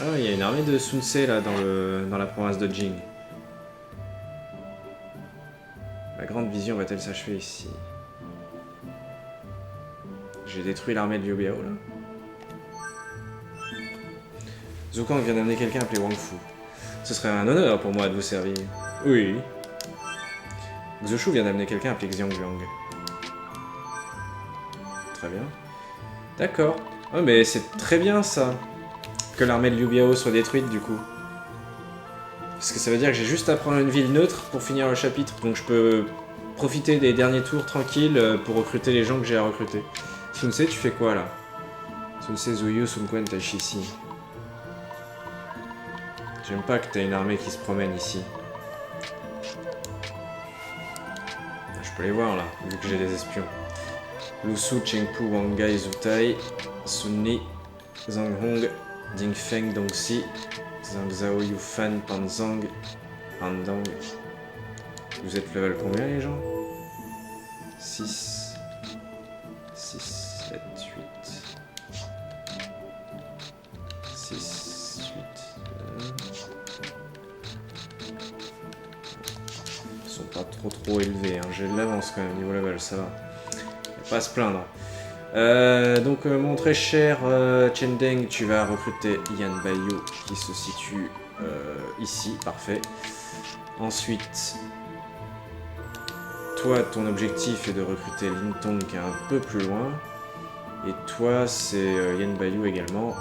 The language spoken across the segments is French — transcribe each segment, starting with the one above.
Ah, il y a une armée de Sun Ce là dans la province de Jing. La grande vision va-t-elle s'achever ici? J'ai détruit l'armée de Liu Biao là. Zhou vient d'amener quelqu'un appelé Wang Fu. Ce serait un honneur pour moi de vous servir. Oui. Xu Shu vient d'amener quelqu'un appelé Xiang Liang. Très bien. D'accord. Oh, mais c'est très bien ça. Que l'armée de Liu Biao soit détruite du coup. Parce que ça veut dire que j'ai juste à prendre une ville neutre pour finir le chapitre. Donc je peux profiter des derniers tours tranquilles pour recruter les gens que j'ai à recruter. Sun Ce, tu fais quoi là? Sun Ce, Zuyu, Sun Quan, Taishisi. J'aime pas que t'aies une armée qui se promène ici. Je peux les voir là, vu que j'ai des espions. Lu Su, Chengpu, Wang Gai, Zutai, Sun Li, Zhang Hong, Ding Feng, Dongxi, Zhang Zhao, Yufan, Panzang, Pandang. Vous êtes level combien les gens? 6, 6, 7, 8. 6, 8. Ils sont pas trop élevés, hein. J'ai de l'avance quand même niveau level, ça va. Pas à se plaindre. Donc mon très cher Chendeng, tu vas recruter Yan Baiyu qui se situe ici, parfait. Ensuite, toi ton objectif est de recruter Lin Tong qui est un peu plus loin. Et toi c'est Yan Baiyu également.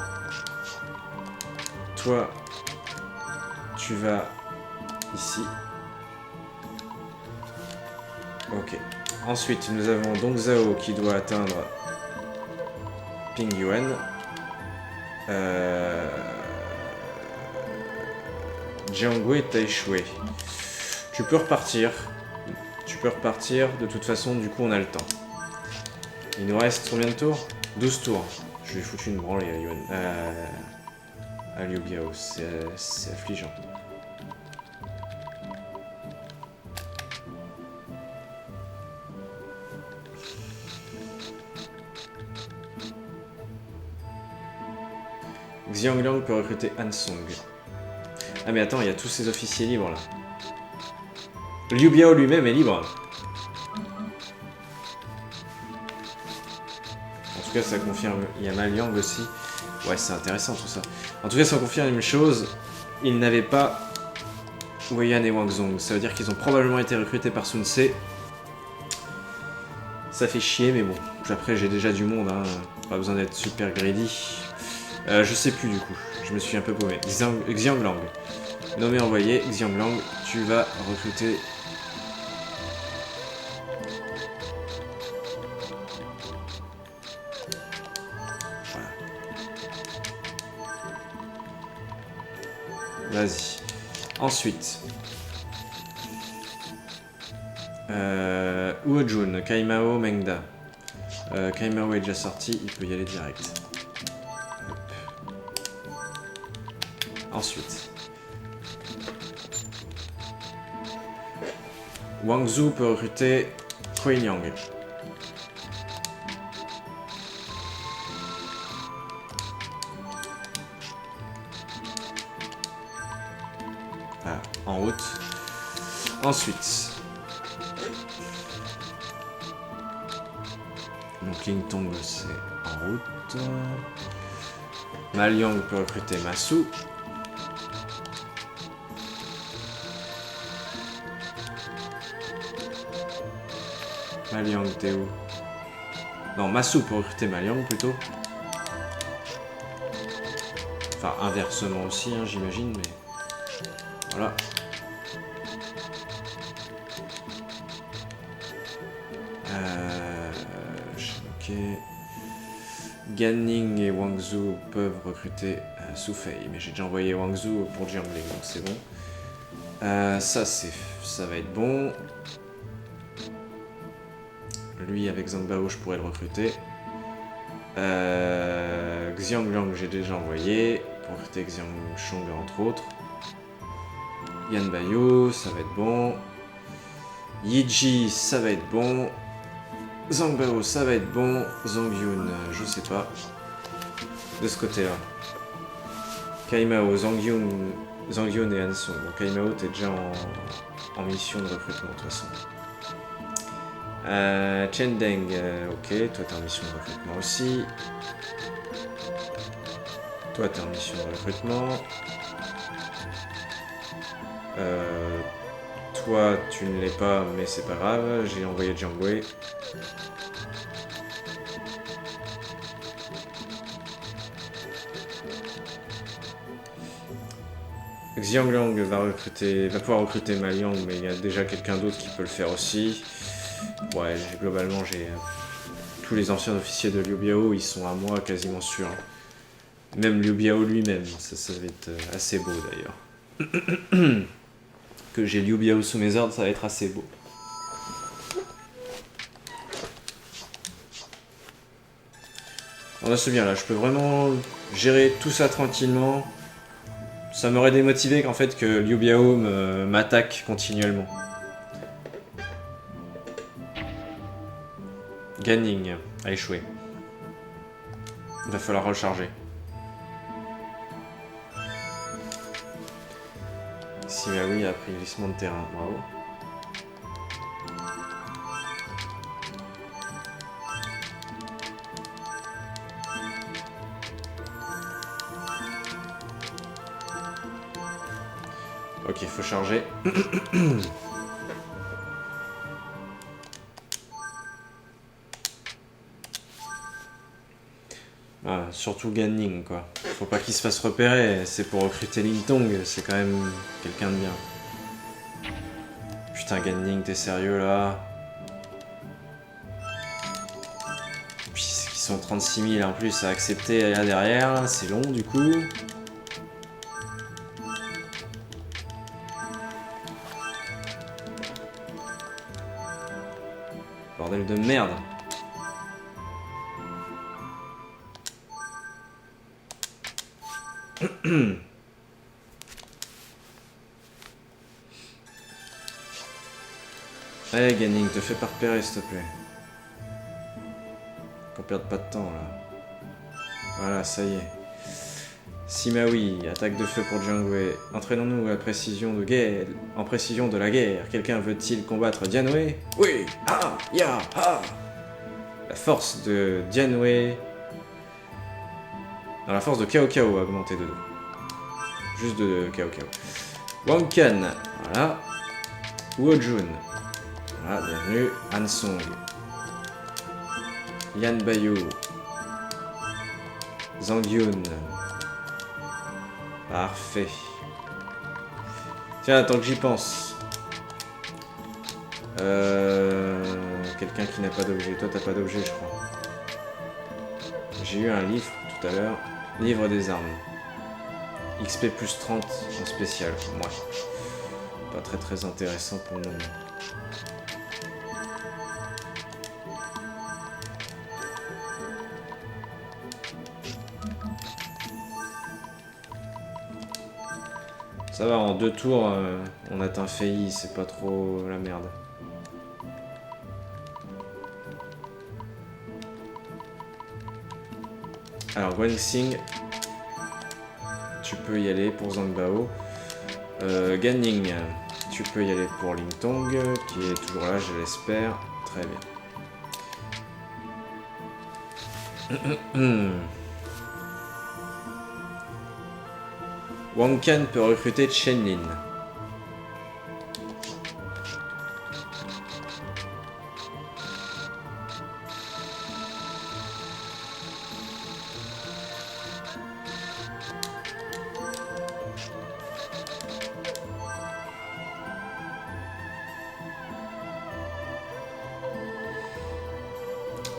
Toi tu vas ici. Ok. Ensuite nous avons Dong Zhao qui doit atteindre Ping Yuan. Jiangwei t'a échoué. Tu peux repartir. Tu peux repartir. De toute façon, du coup, on a le temps. Il nous reste combien de tours? 12 tours. Je vais foutre une branlée à Yuan. À Liu Biao. C'est affligeant. Xiang Liang peut recruter Han Song. Ah mais attends, il y a tous ces officiers libres là. Liu Biao lui-même est libre. En tout cas, ça confirme. Il y a Ma Liang aussi. Ouais, c'est intéressant tout ça. En tout cas, ça confirme une chose. Ils n'avaient pas Wei Yan et Wang Zhong. Ça veut dire qu'ils ont probablement été recrutés par Sun Ce. Ça fait chier, mais bon. Après, j'ai déjà du monde. Hein. Pas besoin d'être super greedy. Je sais plus du coup. Je me suis un peu paumé. Xiang Lang. Nommé envoyé. Xiang Lang, tu vas recruter... Vas-y. Ensuite. Uojun, Kaimao, Mengda. Kaimao est déjà sorti, il peut y aller direct. Hop. Ensuite. Wang Zhu peut recruter Kuei Liang. En route. Ensuite. Donc Ling Tong c'est en route. Ma Liang peut recruter Masu. Ma Liang t'es où? Non, Masu peut recruter Ma Liang plutôt. Enfin inversement aussi hein, j'imagine mais. Voilà. Ok. Gan-Ning et Wang Zhu peuvent recruter Su Fei, mais j'ai déjà envoyé Wang Zhu pour Jiangling, donc c'est bon. Ça va être bon. Lui avec Zhang Bao, je pourrais le recruter. Xiang Liang, j'ai déjà envoyé pour recruter Xiang Shong entre autres. Yan Baiyu, ça va être bon. Yiji, ça va être bon. Zhang Bao, ça va être bon. Zhang Yun, je sais pas. De ce côté-là. Kaimao, Zangyun et Hansong. Bon, Kaimao, t'es déjà en mission de recrutement de toute façon. Chendeng, ok, toi t'es en mission de recrutement aussi. Toi t'es en mission de recrutement. Toi tu ne l'es pas, mais c'est pas grave, j'ai envoyé Jiangwei. Xiangliang va pouvoir recruter Ma Liang, mais il y a déjà quelqu'un d'autre qui peut le faire aussi. Ouais, globalement j'ai tous les anciens officiers de Liu Biao, ils sont à moi quasiment sûrs. Même Liu Biao lui-même, ça va être assez beau d'ailleurs. Que j'ai Liu Biao sous mes ordres, ça va être assez beau. On a ce bien là, je peux vraiment gérer tout ça tranquillement. Ça m'aurait démotivé qu'en fait que Liu Biao m'attaque continuellement. Ganning a échoué. Il va falloir recharger. Simawi a pris glissement de terrain, bravo. Ok, faut charger. Ah, surtout Ganning quoi. Faut pas qu'il se fasse repérer, c'est pour recruter Lintong, c'est quand même quelqu'un de bien. Putain Ganning, t'es sérieux là? Puis ils sont 36 000 en plus à accepter là derrière, c'est long du coup. Bordel de merde. Allez Ganning, te fais pas repérer s'il te plaît. Qu'on perde pas de temps là. Voilà, ça y est. Simawi, attaque de feu pour Jiangwei. Entraînons-nous à la précision de guerre. En précision de la guerre. Quelqu'un veut-il combattre Dianwei? Oui! Ah! Ya! Ah! La force de Dianwei. Non, la force de Cao Cao a augmenté de 2. Juste de Cao Cao. Wang Kan, voilà. Wu Jun. Voilà, bienvenue. Hansong. Yan Bayu. Zangyun. Parfait. Tiens, attends que j'y pense. Quelqu'un qui n'a pas d'objet. Toi, t'as pas d'objet, je crois. J'ai eu un livre tout à l'heure. Livre des armes. XP plus 30 en spécial. Ouais. Pas très intéressant pour le moment. Ça va, en 2 tours, on atteint Fei, c'est pas trop la merde. Alors, Guanxing, tu peux y aller pour Zangbao. Ganning, tu peux y aller pour Lintong, qui est toujours là, je l'espère. Très bien. Wang Kan peut recruter Chen Lin.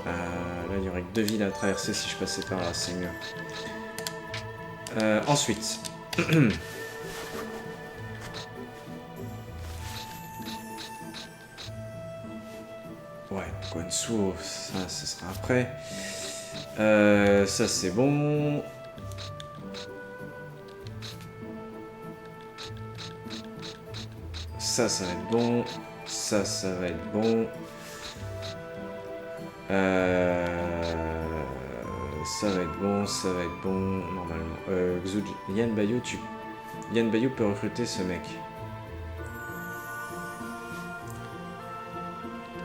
Là, il y aurait que 2 villes à traverser si je passais par là, c'est mieux. Ensuite. Ouais, Guangzhou, ça sera après. Ça c'est bon. Ça va être bon. Ça va être bon. Ça va être bon, normalement. Yan Bayou peut recruter ce mec.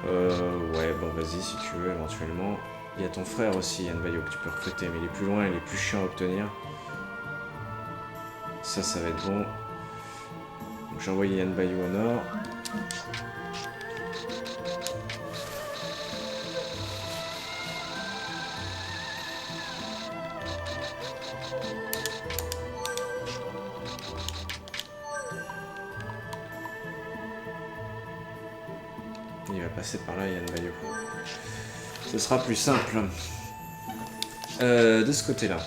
Ouais, bon vas-y si tu veux, éventuellement. Il y a ton frère aussi, Yan Bayou, que tu peux recruter, mais il est plus loin, il est plus chiant à obtenir. Ça va être bon. Donc j'ai envoyé Yan Bayou au nord. Il va passer par là, Yan Bayou. Ce sera plus simple. De ce côté-là.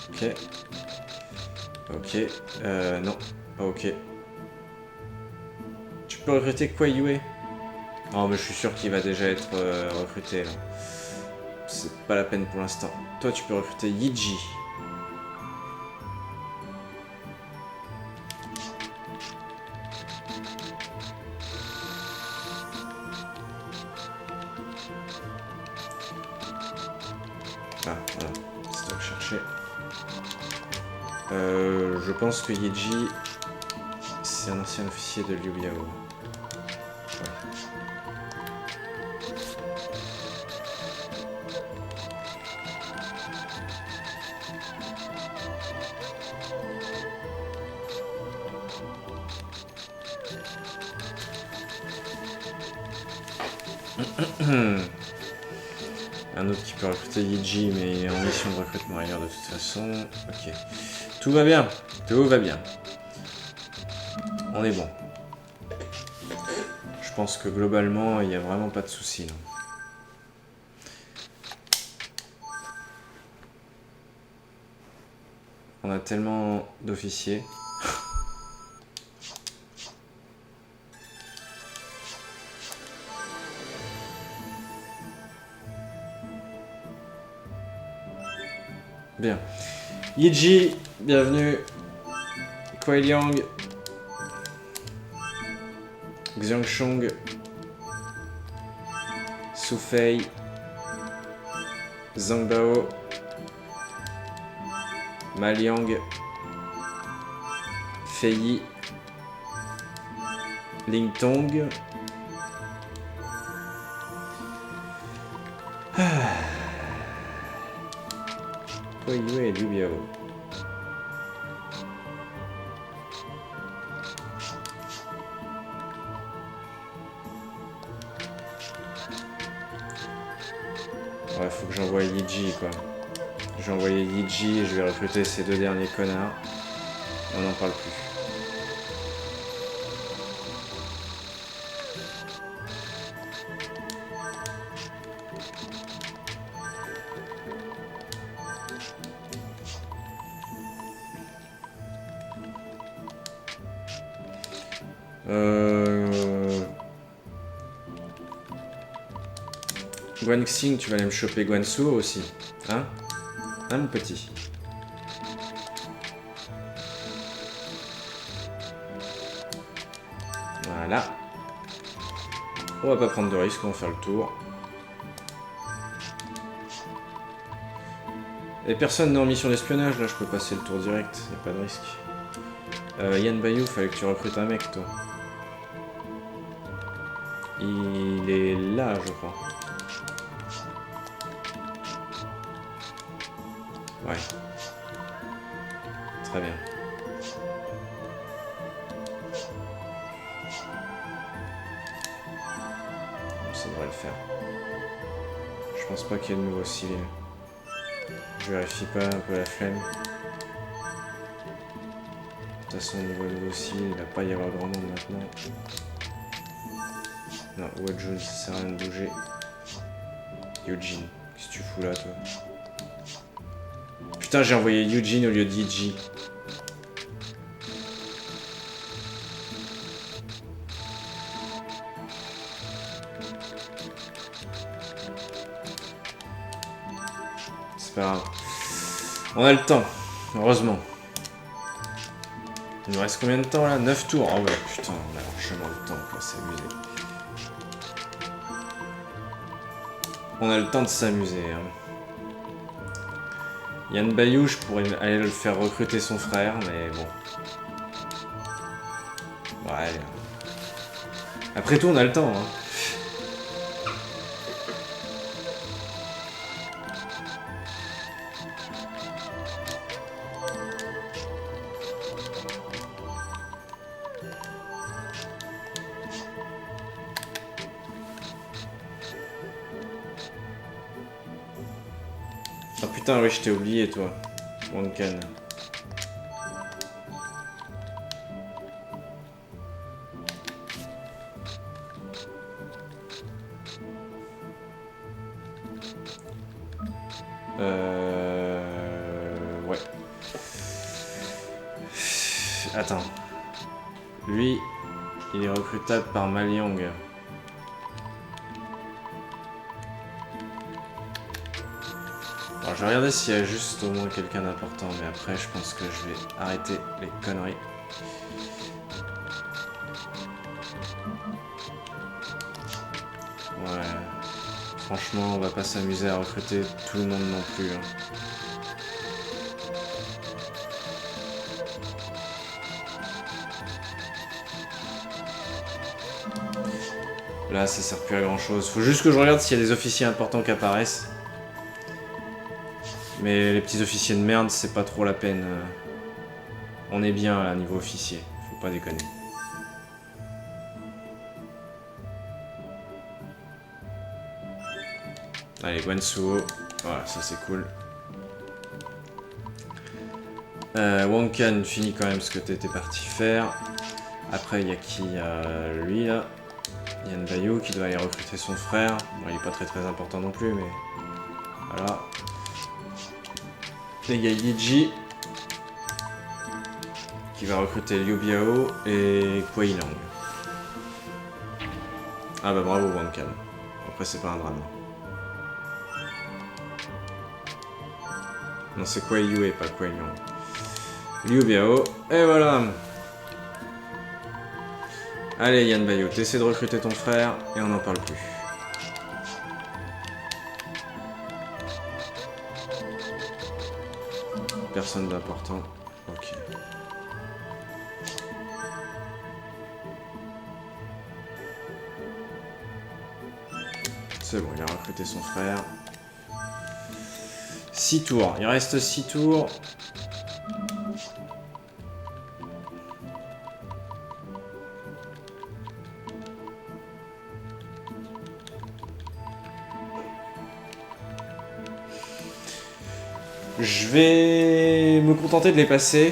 Ok. Ok. Non. Pas ok. Tu peux recruter Kwayue. Non, mais je suis sûr qu'il va déjà être recruté, là. C'est pas la peine pour l'instant. Toi, tu peux recruter Yiji. Ah, voilà. C'est toi que je cherchais. Je pense que Yiji, c'est un ancien officier de Liu Biao. Ouais. Un autre qui peut recruter Yiji, mais il est en mission de recrutement ailleurs de toute façon. Ok. Tout va bien. Tout va bien. On est bon. Je pense que globalement, il n'y a vraiment pas de soucis. On a tellement d'officiers. Bien. Yiji, bienvenue. Kuai Liang. Xiangshong. Su Fei. Zhang Bao. Ma Liang. Fei Yi. Ling Tong. Kwayue et Liu Biao. Ouais, faut que j'envoie Yiji, quoi. Je vais envoyer Yiji et je vais recruter ces deux derniers connards. On n'en parle plus. Guanxing, tu vas aller me choper Guansu aussi. Hein? Hein, mon petit? Voilà. On va pas prendre de risques, on va faire le tour. Et personne n'est en mission d'espionnage, là je peux passer le tour direct, y a pas de risque. Yan Bayou, fallait que tu recrutes un mec, toi. Il est là, je crois. Ouais. Très bien. Ça devrait le faire. Je pense pas qu'il y ait de nouveaux civils. Je vérifie pas un peu la flemme. De toute façon, au niveau nouveau civil, il va pas y avoir grand monde maintenant. Non, Wajun, ça sert à rien de bouger. Eugene, qu'est-ce que tu fous là, toi? Putain, j'ai envoyé Eugene au lieu de Yiji. C'est pas grave. On a le temps, heureusement. Il nous reste combien de temps là? 9 tours. Ah ouais, putain, on a largement le temps, quoi, c'est abusé. On a le temps de s'amuser. Hein. Yan Bayou, je pourrais aller le faire recruter son frère, mais bon. Ouais. Après tout, on a le temps. Hein. Ah putain, oui, je t'ai oublié, toi. Wankan. Ouais. Attends. Lui, il est recrutable par Maliang. Alors, je vais regarder s'il y a juste au moins quelqu'un d'important, mais après, je pense que je vais arrêter les conneries. Ouais. Franchement, on va pas s'amuser à recruter tout le monde non plus. Hein. Là, ça sert plus à grand chose. Faut juste que je regarde s'il y a des officiers importants qui apparaissent. Mais les petits officiers de merde, c'est pas trop la peine. On est bien là, niveau officier. Faut pas déconner. Allez, Guansuo. Voilà, ça c'est cool. Wankan finit quand même ce que t'étais parti faire. Après, il y a qui lui là. Yan Bayou qui doit aller recruter son frère. Bon, il est pas très important non plus, mais voilà. Les Gaïji qui va recruter Liu Biao et Kuei Lang. Ah bah bravo Wankan. Après c'est pas un drame. Non, c'est Kuei Yu et pas Kuei Lang. Liu Biao, et voilà. Allez Yan Bayou, t'essaies de recruter ton frère et on n'en parle plus. Personne d'important. Ok. C'est bon, il a recruté son frère. 6 tours. Il reste 6 tours. Je vais me contenter de les passer.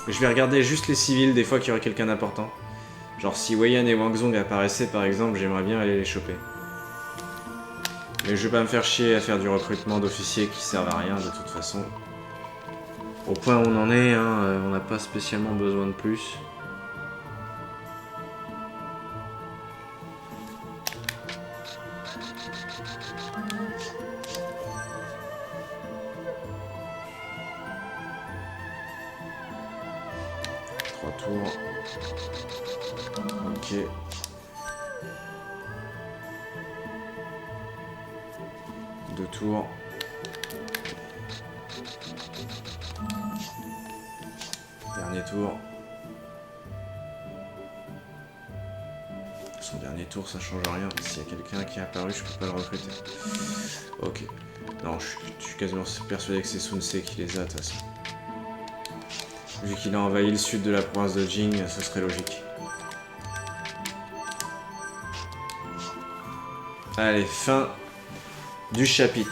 Je vais regarder juste les civils des fois qu'il y aurait quelqu'un d'important. Genre si Wei Yan et Wang Zong apparaissaient par exemple, j'aimerais bien aller les choper. Mais je vais pas me faire chier à faire du recrutement d'officiers qui servent à rien de toute façon. Au point où on en est, hein, on n'a pas spécialement besoin de plus. Tours. Ok. Deux tours. Dernier tour. Son dernier tour, ça change rien. S'il y a quelqu'un qui est apparu, je peux pas le recruter. Ok. Non, je suis quasiment persuadé que c'est Sun Ce qui les a de toute façon. Vu qu'il a envahi le sud de la province de Jing, ce serait logique. Allez, fin du chapitre.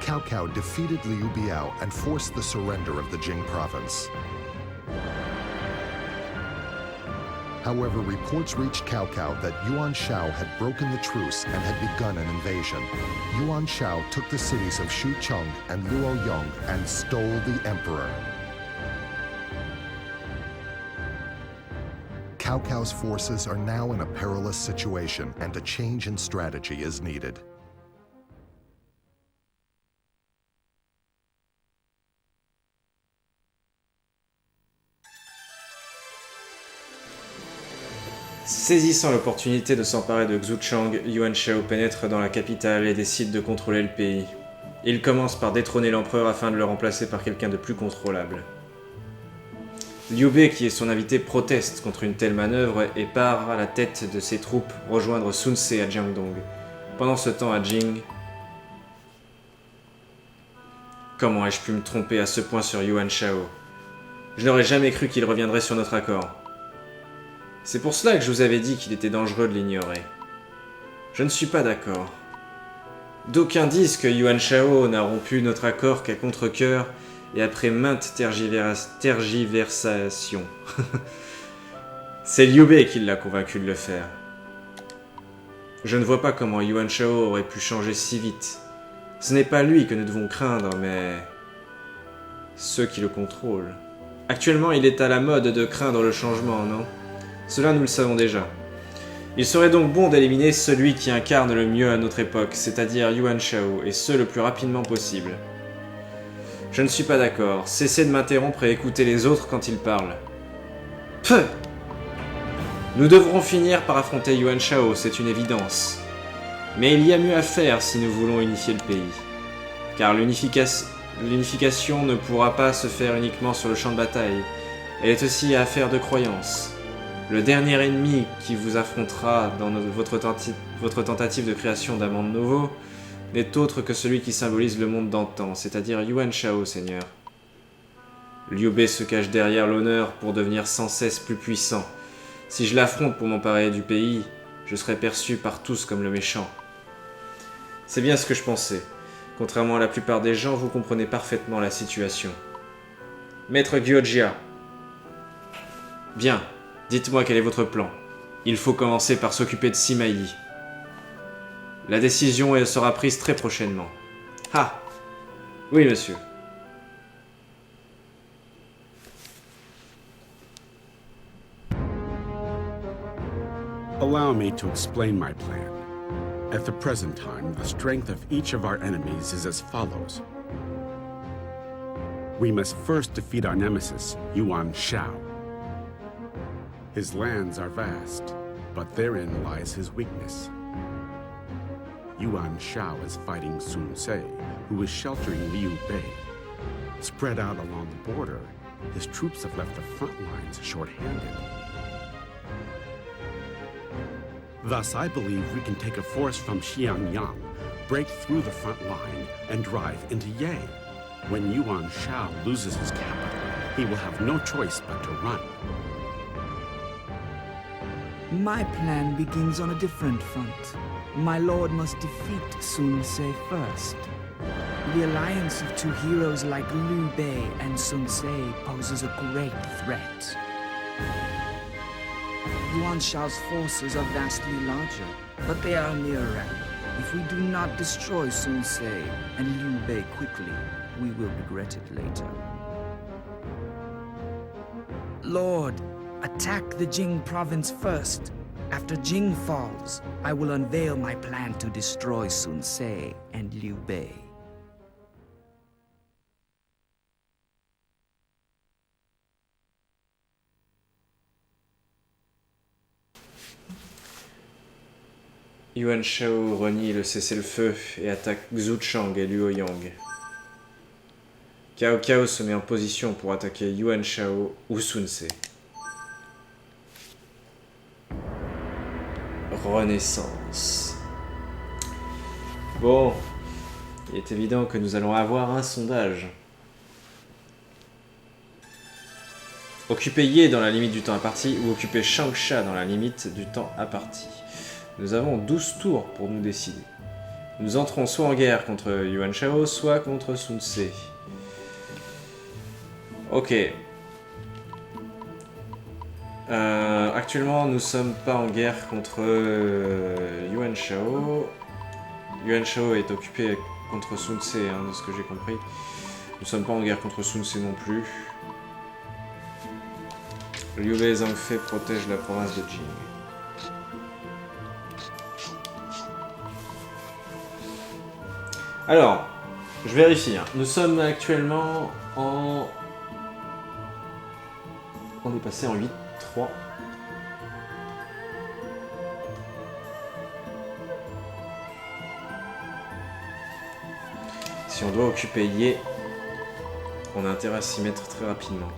Cao Cao defeated Liu Biao and forced the surrender of the Jing province. However, reports reached Cao Cao that Yuan Shao had broken the truce and had begun an invasion. Yuan Shao took the cities of Xucheng and Luoyang and stole the emperor. Cao Cao's forces are now in a perilous situation, and a change in strategy is needed. Saisissant l'opportunité de s'emparer de Xu Chang, Yuan Shao pénètre dans la capitale et décide de contrôler le pays. Il commence par détrôner l'empereur afin de le remplacer par quelqu'un de plus contrôlable. Liu Bei, qui est son invité, proteste contre une telle manœuvre et part à la tête de ses troupes rejoindre Sun Ce à Jiangdong. Pendant ce temps à Jing... Comment ai-je pu me tromper à ce point sur Yuan Shao? Je n'aurais jamais cru qu'il reviendrait sur notre accord. C'est pour cela que je vous avais dit qu'il était dangereux de l'ignorer. Je ne suis pas d'accord. D'aucuns disent que Yuan Shao n'a rompu notre accord qu'à contre-cœur et après maintes tergiversations. C'est Liu Bei qui l'a convaincu de le faire. Je ne vois pas comment Yuan Shao aurait pu changer si vite. Ce n'est pas lui que nous devons craindre, mais ceux qui le contrôlent. Actuellement, il est à la mode de craindre le changement, non? Cela, nous le savons déjà. Il serait donc bon d'éliminer celui qui incarne le mieux à notre époque, c'est-à-dire Yuan Shao, et ce le plus rapidement possible. Je ne suis pas d'accord. Cessez de m'interrompre et écoutez les autres quand ils parlent. Peuh! Nous devrons finir par affronter Yuan Shao, c'est une évidence. Mais il y a mieux à faire si nous voulons unifier le pays. Car l'unification ne pourra pas se faire uniquement sur le champ de bataille. Elle est aussi affaire de croyance. Le dernier ennemi qui vous affrontera dans votre tentative de création d'un monde nouveau n'est autre que celui qui symbolise le monde d'antan, c'est-à-dire Yuan Shao, Seigneur. Liu Bei se cache derrière l'honneur pour devenir sans cesse plus puissant. Si je l'affronte pour m'emparer du pays, je serai perçu par tous comme le méchant. C'est bien ce que je pensais. Contrairement à la plupart des gens, vous comprenez parfaitement la situation. Maître Gyojia. Bien. Dites-moi quel est votre plan. Il faut commencer par s'occuper de Sima Yi. La décision sera prise très prochainement. Ah! Oui, monsieur. Allow me to explain my plan. At the present time, the strength of each of our enemies is as follows. We must first defeat our nemesis, Yuan Shao. His lands are vast, but therein lies his weakness. Yuan Shao is fighting Sun Ce, who is sheltering Liu Bei. Spread out along the border, his troops have left the front lines short-handed. Thus, I believe we can take a force from Xiangyang, break through the front line, and drive into Ye. When Yuan Shao loses his capital, he will have no choice but to run. My plan begins on a different front. My lord must defeat Sun Ce first. The alliance of two heroes like Liu Bei and Sun Ce poses a great threat. Yuan Shao's forces are vastly larger, but they are nearer. If we do not destroy Sun Ce and Liu Bei quickly, we will regret it later. Lord, attack the Jing province first. After Jing falls, I will unveil my plan to destroy Sun Ce and Liu Bei. Yuan Shao renie le cessez-le-feu et attaque Xu Chang et Luo Yang. Cao Cao se met en position pour attaquer Yuan Shao ou Sun Ce. Renaissance. Bon, il est évident que nous allons avoir un sondage. Occuper Ye dans la limite du temps imparti ou occuper Changsha dans la limite du temps imparti. Nous avons 12 tours pour nous décider. Nous entrons soit en guerre contre Yuan Shao, soit contre Sun Ce. Ok. Actuellement, nous sommes pas en guerre contre Yuan Shao. Yuan Shao est occupé contre Sun Ce, de ce que j'ai compris. Nous sommes pas en guerre contre Sun Ce non plus. Liu Bei et Zhang Fei protègent la province de Jing. Alors, je vérifie. Hein. Nous sommes actuellement en... On est passé en 8-3. Si on doit occuper Ye, on a intérêt à s'y mettre très rapidement.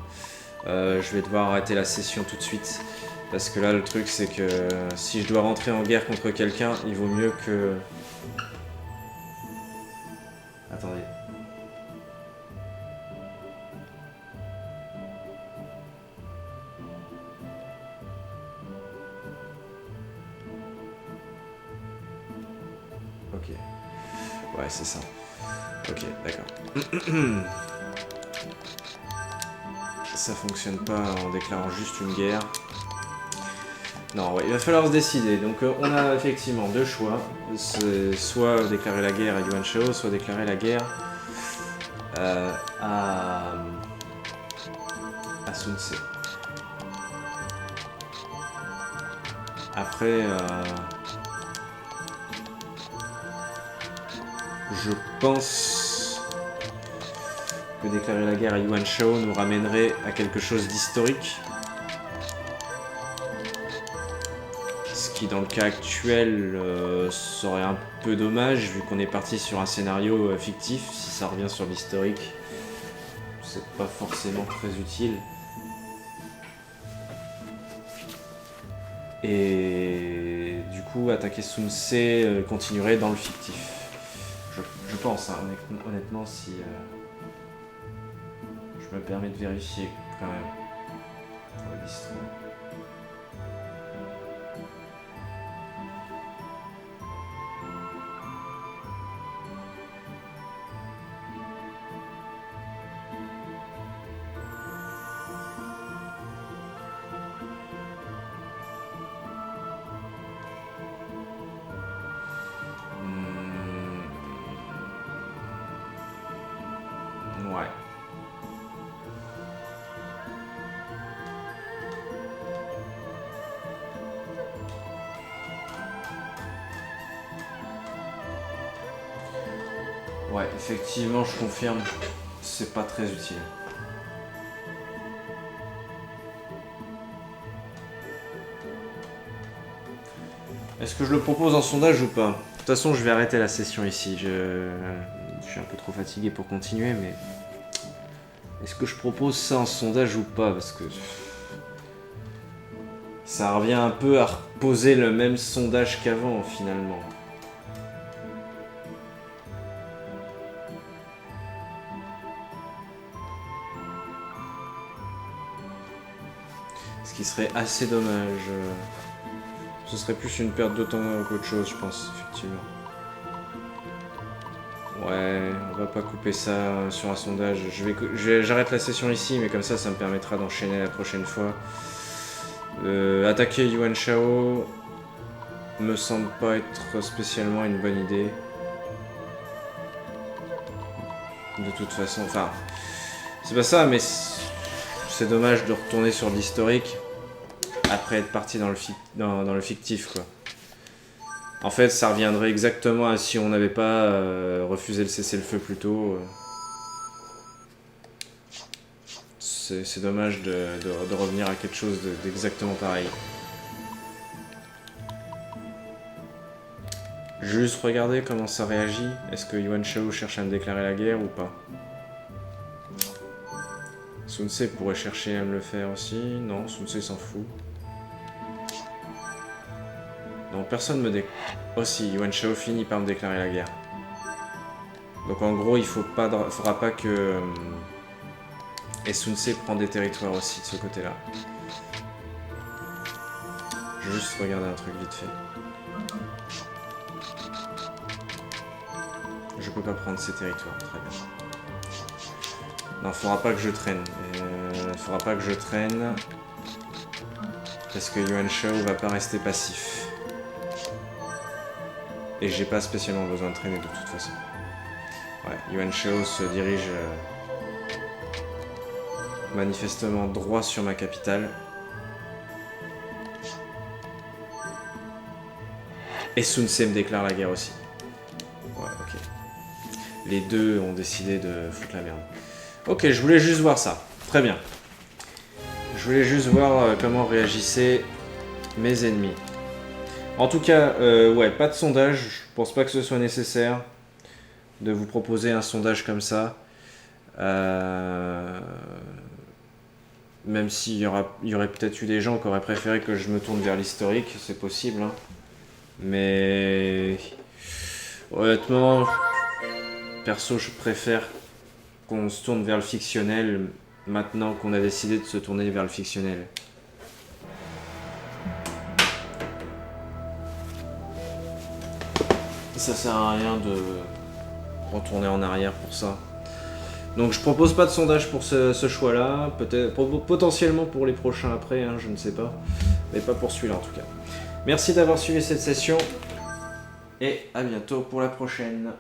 Je vais devoir arrêter la session tout de suite. Parce que là, le truc, c'est que si je dois rentrer en guerre contre quelqu'un, il vaut mieux que... Attendez. Ok. Ouais, c'est ça. Ok, d'accord. Ça fonctionne pas en déclarant juste une guerre. Non, ouais, il va falloir se décider. Donc on a effectivement deux choix. C'est soit déclarer la guerre à Yuan Shao, soit déclarer la guerre à Sun Ce. Après, je pense que déclarer la guerre à Yuan Shao nous ramènerait à quelque chose d'historique. Ce qui, dans le cas actuel, serait un peu dommage, vu qu'on est parti sur un scénario fictif. Si ça revient sur l'historique, c'est pas forcément très utile. Et du coup, attaquer Sun Ce continuerait dans le fictif. Je pense, hein, honnêtement, si je me permets de vérifier quand même pour l'histoire. Ouais. Ouais, effectivement, je confirme, c'est pas très utile. Est-ce que je le propose en sondage ou pas? De toute façon, je vais arrêter la session ici. Je suis un peu trop fatigué pour continuer, mais... Est-ce que je propose ça en sondage ou pas? Parce que... ça revient un peu à reposer le même sondage qu'avant, finalement. Ce qui serait assez dommage. Ce serait plus une perte de temps qu'autre chose, je pense, effectivement. Ouais, on va pas couper ça sur un sondage. J'arrête la session ici, mais comme ça me permettra d'enchaîner la prochaine fois. Attaquer Yuan Shao me semble pas être spécialement une bonne idée. De toute façon, enfin, c'est pas ça, mais c'est dommage de retourner sur l'historique après être parti dans le fictif, quoi. En fait, ça reviendrait exactement à si on n'avait pas refusé le cessez-le-feu plus tôt. C'est dommage de revenir à quelque chose d'exactement pareil. Juste regarder comment ça réagit. Est-ce que Yuan Shao cherche à me déclarer la guerre ou pas? Sun Ce pourrait chercher à me le faire aussi. Non, Sun Ce s'en fout. Non, personne me déclare. Aussi, Yuan Shao finit par me déclarer la guerre. Donc en gros, il faudra pas que... Et Sun Ce prend des territoires aussi de ce côté-là. Je vais juste regarder un truc vite fait. Je peux pas prendre ces territoires, très bien. Non, faudra pas que je traîne. Faudra pas que je traîne. Parce que Yuan Shao va pas rester passif. Et j'ai pas spécialement besoin de traîner de toute façon. Ouais, Yuan Shao se dirige manifestement droit sur ma capitale. Et Sun Ce me déclare la guerre aussi. Ouais, ok. Les deux ont décidé de foutre la merde. Ok, je voulais juste voir ça. Très bien. Je voulais juste voir comment réagissaient mes ennemis. En tout cas, ouais, pas de sondage. Je pense pas que ce soit nécessaire de vous proposer un sondage comme ça. Même s'il y aurait peut-être eu des gens qui auraient préféré que je me tourne vers l'historique, c'est possible. Hein. Mais honnêtement, perso, je préfère qu'on se tourne vers le fictionnel maintenant qu'on a décidé de se tourner vers le fictionnel. Ça sert à rien de retourner en arrière pour ça. Donc je propose pas de sondage pour ce choix-là, peut-être potentiellement pour les prochains après, hein, je ne sais pas, mais pas pour celui-là en tout cas. Merci d'avoir suivi cette session et à bientôt pour la prochaine.